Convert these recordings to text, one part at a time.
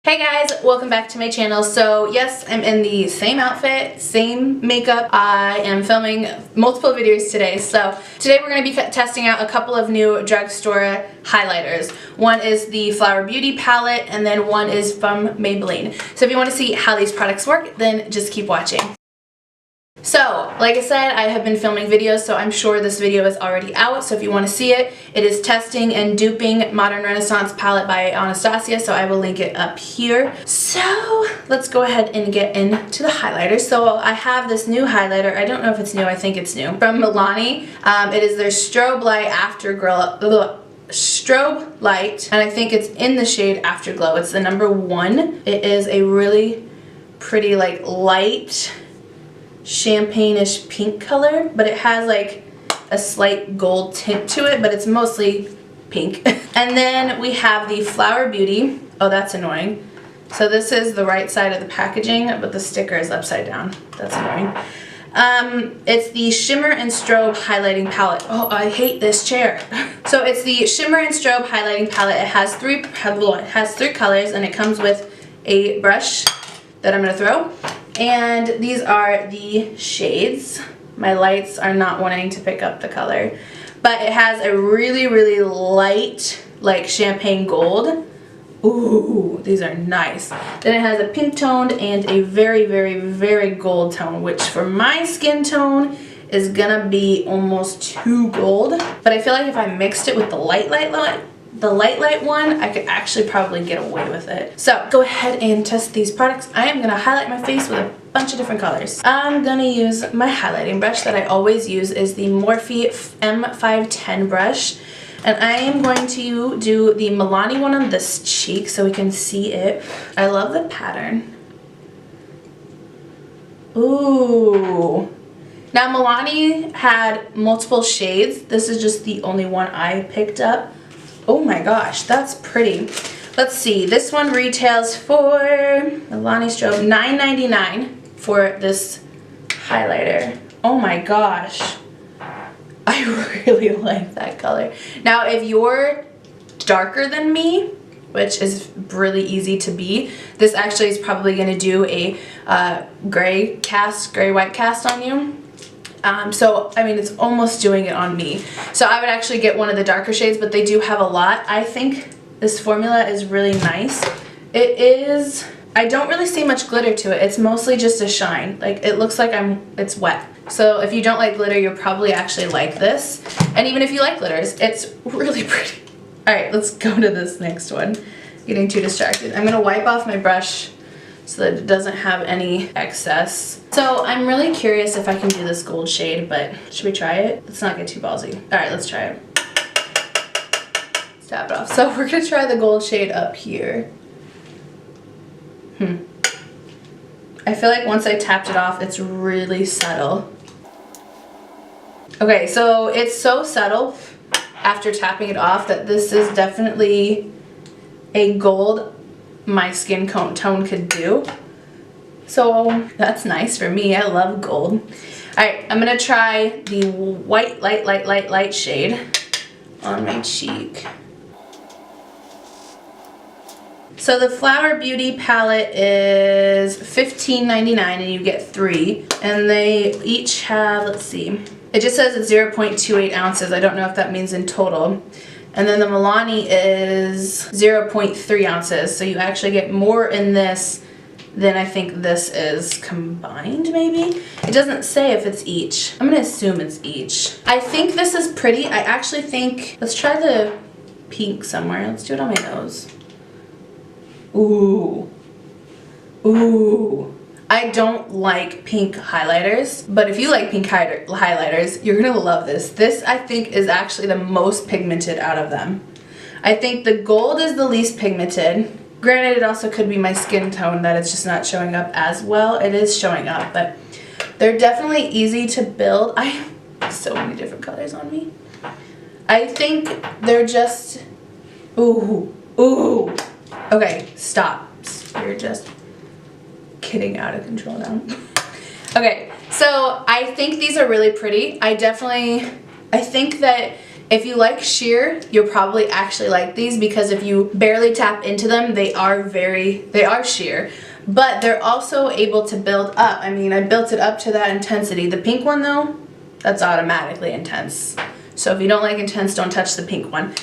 Hey guys, welcome back to my channel. So yes, I'm in the same outfit, same makeup. I am filming multiple videos today. So today we're going to be testing out a couple of new drugstore highlighters. One is the Flower Beauty palette and then one is from Maybelline. So if you want to see how these products work, then just keep watching. So, like I said, I have been filming videos, so I'm sure this video is already out, so if you want to see it, it is Testing and Duping Modern Renaissance Palette by Anastasia, so I will link it up here. So, let's go ahead and get into the highlighters. So, I have this new highlighter. I don't know if it's new, I think it's new, from Milani. It is their Strobe Light Afterglow. Strobe Light, and I think it's in the shade Afterglow. It's the number 1. It is a really pretty, like, light champagne-ish pink color, but it has like a slight gold tint to it, but it's mostly pink. And then we have the Flower Beauty. Oh, that's annoying. So this is the right side of the packaging, but the sticker is upside down. That's annoying. It's the Shimmer and Strobe Highlighting Palette. Oh, I hate this chair. So it's the Shimmer and Strobe Highlighting Palette. It has three colors, and it comes with a brush that I'm gonna throw. And these are the shades. My lights are not wanting to pick up the color. But it has a really, really light, like champagne gold. Ooh, these are nice. Then it has a pink toned and a very, very, very gold tone, which for my skin tone is gonna be almost too gold. But I feel like if I mixed it with the light one, I could actually probably get away with it. So go ahead and test these products. I am gonna highlight my face with a bunch of different colors. I'm gonna use my highlighting brush that I always use, is the Morphe M510 brush. And I am going to do the Milani one on this cheek so we can see it. I love the pattern. Ooh. Now Milani had multiple shades. This is just the only one I picked up. Oh my gosh, that's pretty. Let's see, this one retails for Milani Strobe $9.99 for this highlighter. Oh my gosh, I really like that color. Now if you're darker than me, which is really easy to be, this actually is probably gonna do a gray-white cast on you. So, I mean, it's almost doing it on me. So I would actually get one of the darker shades, but they do have a lot. I think this formula is really nice. It is, I don't really see much glitter to it. It's mostly just a shine. Like, it looks like it's wet. So if you don't like glitter, you'll probably actually like this. And even if you like glitters, it's really pretty. All right, let's go to this next one. Getting too distracted. I'm gonna wipe off my brush so that it doesn't have any excess. So I'm really curious if I can do this gold shade, but should we try it? Let's not get too ballsy. All right, let's try it. Let's tap it off. So we're gonna try the gold shade up here. I feel like once I tapped it off, it's really subtle. Okay, so it's so subtle after tapping it off that this is definitely a gold my skin tone could do. So that's nice for me. I love gold. All right, I'm gonna try the white light shade on my cheek. So the Flower Beauty palette is $15.99 and you get 3. And they each have, let's see, it just says it's 0.28 ounces. I don't know if that means in total. And then the Milani is 0.3 ounces, so you actually get more in this than I think this is combined, maybe? It doesn't say if it's each. I'm gonna assume it's each. I think this is pretty. I actually think, let's try the pink somewhere. Let's do it on my nose. Ooh. Ooh. I don't like pink highlighters, but if you like pink highlighters, you're gonna love this. This, I think, is actually the most pigmented out of them. I think the gold is the least pigmented. Granted, it also could be my skin tone that it's just not showing up as well. It is showing up, but they're definitely easy to build. I have so many different colors on me. I think they're just, ooh, ooh. Okay, stop. You're just getting out of control now. Okay, so I think these are really pretty. I think that If you like sheer, you'll probably actually like these because if you barely tap into them, they are sheer. But they're also able to build up. I mean, I built it up to that intensity. The pink one though, that's automatically intense. So if you don't like intense, don't touch the pink one.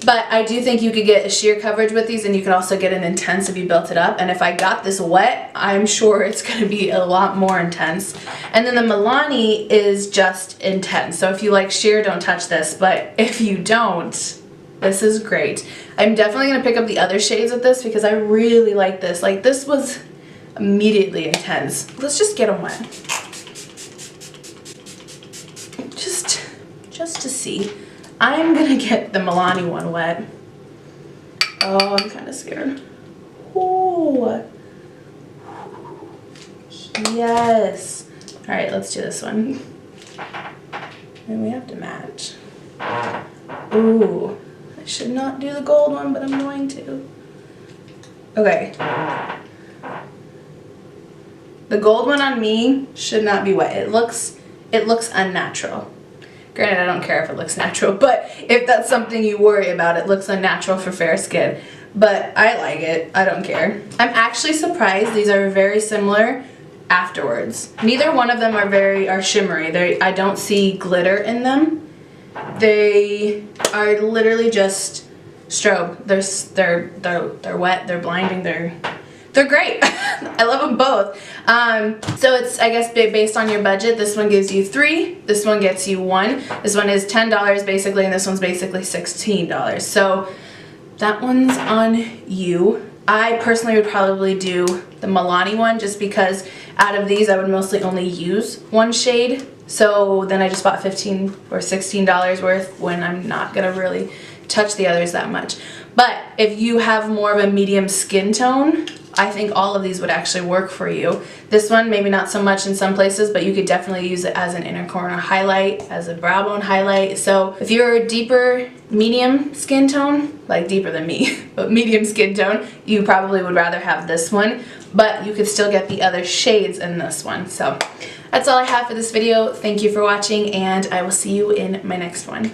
But I do think you could get a sheer coverage with these, and you can also get an intense if you built it up. And if I got this wet, I'm sure it's going to be a lot more intense. And then the Milani is just intense. So if you like sheer, don't touch this. But if you don't, this is great. I'm definitely going to pick up the other shades of this because I really like this. Like, this was immediately intense. Let's just get them wet. Just to see. I'm gonna get the Milani one wet. Oh, I'm kind of scared. Ooh. Yes. All right, let's do this one. And we have to match. Ooh. I should not do the gold one, but I'm going to. Okay. The gold one on me should not be wet. It looks unnatural. Granted, I don't care if it looks natural, but if that's something you worry about, it looks unnatural for fair skin. But I like it. I don't care. I'm actually surprised these are very similar afterwards. Neither one of them are shimmery. I don't see glitter in them. They are literally just strobe. They're wet. They're blinding. They're great. I love them both. So it's, I guess, based on your budget. This one gives you 3. This one gets you 1. This one is $10 basically, and this one's basically $16. So that one's on you. I personally would probably do the Milani one just because out of these I would mostly only use one shade. So then I just bought $15 or $16 worth when I'm not gonna really touch the others that much. But if you have more of a medium skin tone, I think all of these would actually work for you. This one, maybe not so much in some places, but you could definitely use it as an inner corner highlight, as a brow bone highlight. So if you're a deeper, medium skin tone, like deeper than me, but medium skin tone, you probably would rather have this one, but you could still get the other shades in this one. So that's all I have for this video. Thank you for watching, and I will see you in my next one.